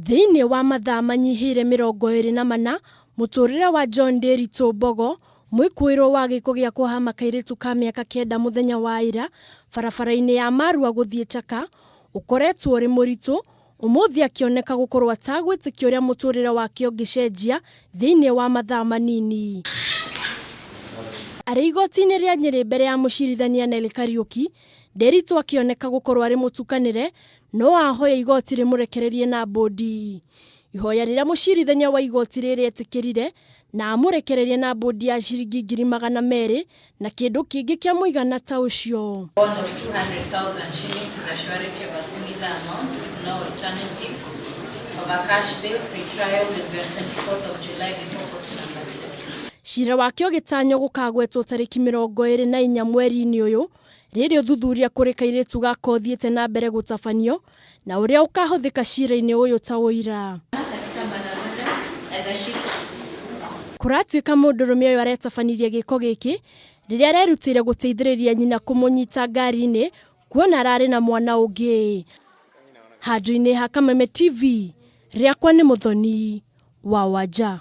Thiini wa mathaa manyihire 24 muturire wa John Nyeri Bogo mwikuiro wa giko gya kuhahama kairitu ka miaka 9 muthenya wa ira barabara-ini ya Marua guthie Chaka ukoretwo uri muritu umuthi akioneka gukorwo atagwitikio uria muturire wake ungicenjia thiini wa mathaa manini. Ari igoti-ini ria Nyeri mbere ya mucirithania Neli Kariuki Nderitu akioneka gukorwo ari mutukanire no ahoya igoti rimurekererie na mbundi. Ihoya riria mucirithania wa igoti riri etikirire na amurekererie na mbundi ya ciringi 200,000 na kindu kingi kia muigana ta ucio. Bond of 200,000 shillings to the surety of a similar amount with no alternative of a cash bill pre-trial with the 24th of July before court number 6. Cira wake ugitanyo gukagwetwo tariki 24 mweri-ini uyu riri uthuthuria kuri kairitu gako thiete na mbere gutabanio na uria ukahuthika cira-ini uyu ta uira. Kuratuika Mundurume uyu aretabanirie giko giki riria arerutire guteithiriria nyina kumunyita ngari-ini kuona arari na mwana ungi. Handu-ini ha Kameme TV riakwa ni Muthoni wa Wanja.